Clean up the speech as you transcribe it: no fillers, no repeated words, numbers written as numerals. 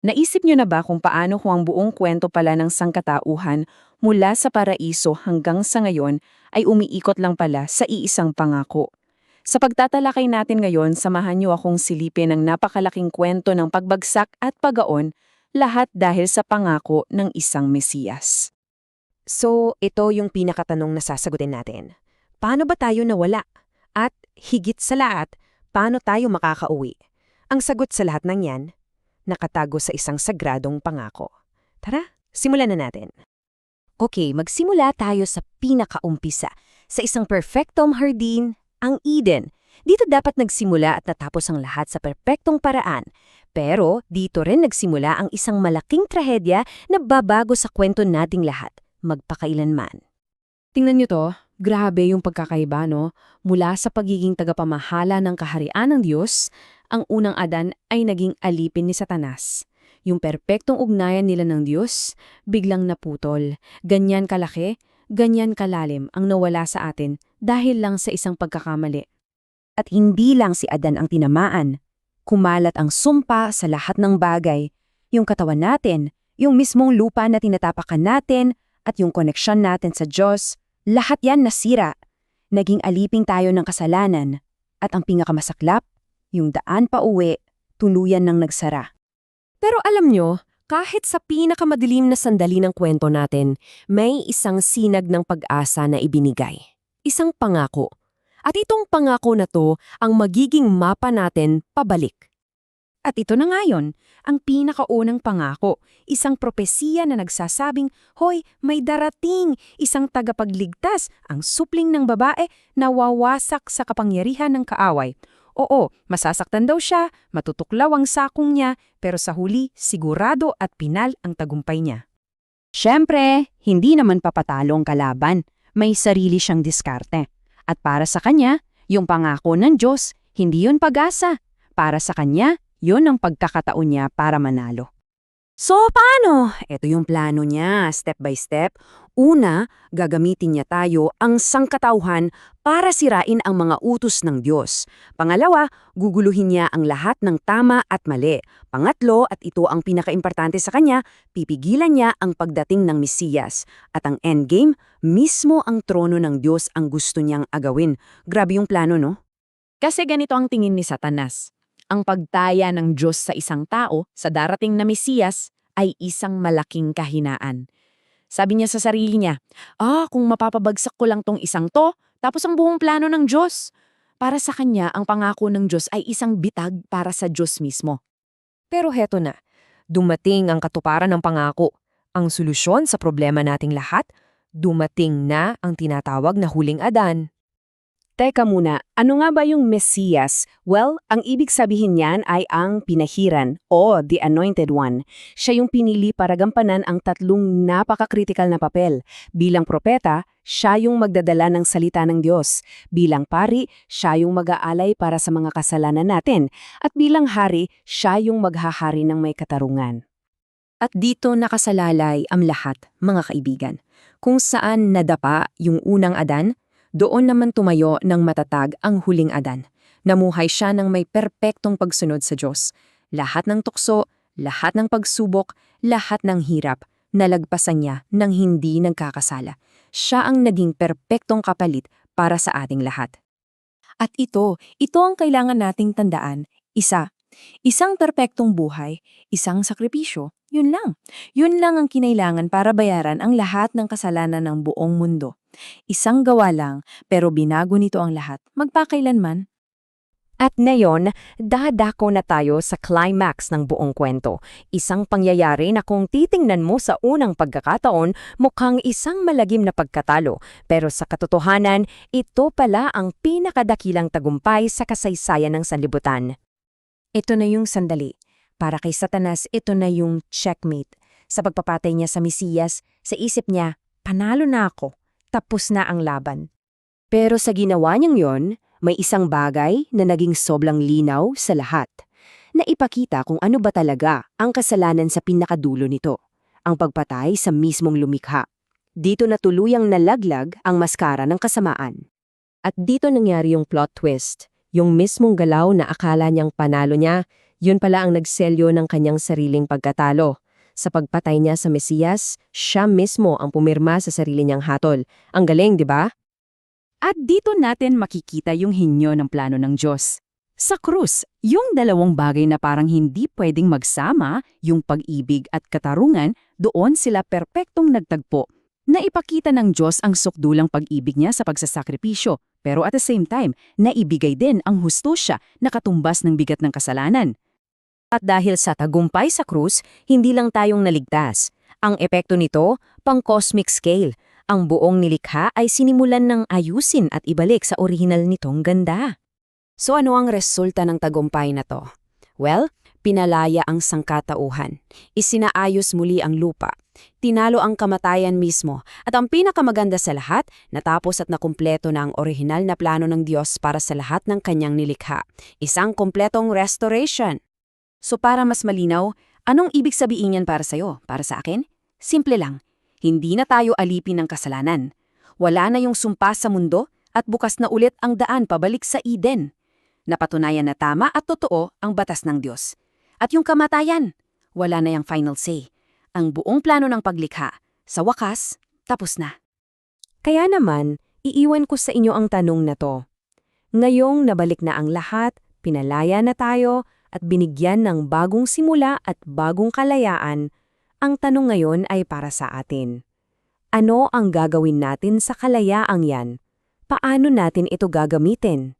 Naisip niyo na ba kung paano ang buong kwento pala ng sangkatauhan mula sa paraiso hanggang sa ngayon ay umiikot lang pala sa iisang pangako? Sa pagtatalakay natin ngayon, samahan niyo akong silipin ang napakalaking kwento ng pagbagsak at pagaon, lahat dahil sa pangako ng isang Mesiyas. So, ito yung pinakatanong na sasagutin natin. Paano ba tayo nawala? At higit sa lahat, paano tayo makakauwi? Ang sagot sa lahat ng yan, nakatago sa isang sagradong pangako. Tara, simulan na natin. Okay, magsimula tayo sa pinakaumpisa, sa isang perfectong hardin, ang Eden. Dito dapat nagsimula at natapos ang lahat sa perpektong paraan. Pero dito rin nagsimula ang isang malaking trahedya na babago sa kwento nating lahat, magpakailanman. Tingnan niyo to, grabe yung pagkakaiba, no? Mula sa pagiging tagapamahala ng kaharian ng Diyos, ang unang Adan ay naging alipin ni Satanas. Yung perpektong ugnayan nila ng Diyos, biglang naputol. Ganyan kalaki, ganyan kalalim ang nawala sa atin dahil lang sa isang pagkakamali. At hindi lang si Adan ang tinamaan. Kumalat ang sumpa sa lahat ng bagay. Yung katawan natin, yung mismong lupa na tinatapakan natin, at yung koneksyon natin sa Diyos, lahat yan nasira. Naging aliping tayo ng kasalanan. At ang pinakamasaklap, yung daan pa uwi, tuluyan ng nagsara. Pero alam nyo, kahit sa pinakamadilim na sandali ng kwento natin, may isang sinag ng pag-asa na ibinigay. Isang pangako. At itong pangako na to ang magiging mapa natin pabalik. At ito na nga yun, ang pinakaunang pangako, isang propesiya na nagsasabing, hoy, may darating, isang tagapagligtas, ang supling ng babae na wawasak sa kapangyarihan ng kaaway. Oo, masasaktan daw siya, matutuklaw ang sakong niya, pero sa huli, sigurado at pinal ang tagumpay niya. Siyempre, hindi naman papatalo ang kalaban. May sarili siyang diskarte. At para sa kanya, yung pangako ng Diyos, hindi yun pag-asa. Para sa kanya, yun ang pagkakataon niya para manalo. So, paano? Ito yung plano niya, step by step. Una, gagamitin niya tayo ang sangkatauhan para sirain ang mga utos ng Diyos. Pangalawa, guguluhin niya ang lahat ng tama at mali. Pangatlo, at ito ang pinakaimportante sa kanya, pipigilan niya ang pagdating ng Mesiyas. At ang endgame, mismo ang trono ng Diyos ang gusto niyang agawin. Grabe yung plano, no? Kasi ganito ang tingin ni Satanas. Ang pagtaya ng Diyos sa isang tao sa darating na Mesiyas ay isang malaking kahinaan. Sabi niya sa sarili niya, kung mapapabagsak ko lang tong isang to, tapos ang buong plano ng Diyos. Para sa kanya, ang pangako ng Diyos ay isang bitag para sa Diyos mismo. Pero heto na, dumating ang katuparan ng pangako. Ang solusyon sa problema nating lahat, dumating na ang tinatawag na huling Adan. Teka muna, ano nga ba yung Mesiyas? Well, ang ibig sabihin niyan ay ang pinahiran o the anointed one. Siya yung pinili para gampanan ang tatlong napaka-critical na papel. Bilang propeta, siya yung magdadala ng salita ng Diyos. Bilang pari, siya yung mag-aalay para sa mga kasalanan natin. At bilang hari, siya yung maghahari ng may katarungan. At dito nakasalalay ang lahat, mga kaibigan. Kung saan nadapa yung unang Adan, doon naman tumayo ng matatag ang huling Adan. Namuhay siya ng may perpektong pagsunod sa Diyos. Lahat ng tukso, lahat ng pagsubok, lahat ng hirap, nalagpasan niya ng hindi nagkakasala. Siya ang naging perpektong kapalit para sa ating lahat. At ito ang kailangan nating tandaan. Isang perpektong buhay, isang sakripisyo, yun lang. Yun lang ang kinailangan para bayaran ang lahat ng kasalanan ng buong mundo. Isang gawa lang, pero binago nito ang lahat, magpakailanman. At ngayon, dadako na tayo sa climax ng buong kwento. Isang pangyayari na kung titingnan mo sa unang pagkakataon, mukhang isang malagim na pagkatalo. Pero sa katotohanan, ito pala ang pinakadakilang tagumpay sa kasaysayan ng sanlibutan. Ito na yung sandali. Para kay Satanas, ito na yung checkmate. Sa pagpapatay niya sa Mesiyas, sa isip niya, panalo na ako. Tapos na ang laban. Pero sa ginawa niyang yon, may isang bagay na naging sobrang linaw sa lahat. Naipakita kung ano ba talaga ang kasalanan sa pinakadulo nito. Ang pagpatay sa mismong lumikha. Dito na tuluyang nalaglag ang maskara ng kasamaan. At dito nangyari yung plot twist. Yung mismong galaw na akala niyang panalo niya, Yun pala ang nagselyo ng kanyang sariling pagkatalo. Sa pagpatay niya sa Mesiyas, siya mismo ang pumirma sa sarili niyang hatol. Ang galing, di ba? At dito natin makikita yung hinyo ng plano ng Diyos. Sa krus, yung dalawang bagay na parang hindi pwedeng magsama, yung pag-ibig at katarungan, doon sila perpektong nagtagpo. Naipakita ng Diyos ang sukdulang pag-ibig niya sa pagsasakripisyo, pero at the same time, naibigay din ang hustisya na katumbas ng bigat ng kasalanan. At dahil sa tagumpay sa krus, hindi lang tayong naligtas. Ang epekto nito, pang-cosmic scale. Ang buong nilikha ay sinimulan ng ayusin at ibalik sa orihinal nitong ganda. So ano ang resulta ng tagumpay na to? Well, pinalaya ang sangkatauhan. Isinaayos muli ang lupa. Tinalo ang kamatayan mismo. At ang pinakamaganda sa lahat, natapos at nakumpleto na ang orihinal na plano ng Diyos para sa lahat ng kanyang nilikha. Isang kumpletong restoration. So para mas malinaw, anong ibig sabihin yan para sa'yo, para sa akin? Simple lang, hindi na tayo alipin ng kasalanan. Wala na yung sumpa sa mundo at bukas na ulit ang daan pabalik sa Eden. Napatunayan na tama at totoo ang batas ng Diyos. At yung kamatayan, wala na yung final say. Ang buong plano ng paglikha, sa wakas, tapos na. Kaya naman, iiwan ko sa inyo ang tanong na to. Ngayong nabalik na ang lahat, pinalaya na tayo, at binigyan ng bagong simula at bagong kalayaan, ang tanong ngayon ay para sa atin. Ano ang gagawin natin sa kalayaang yan? Paano natin ito gagamitin?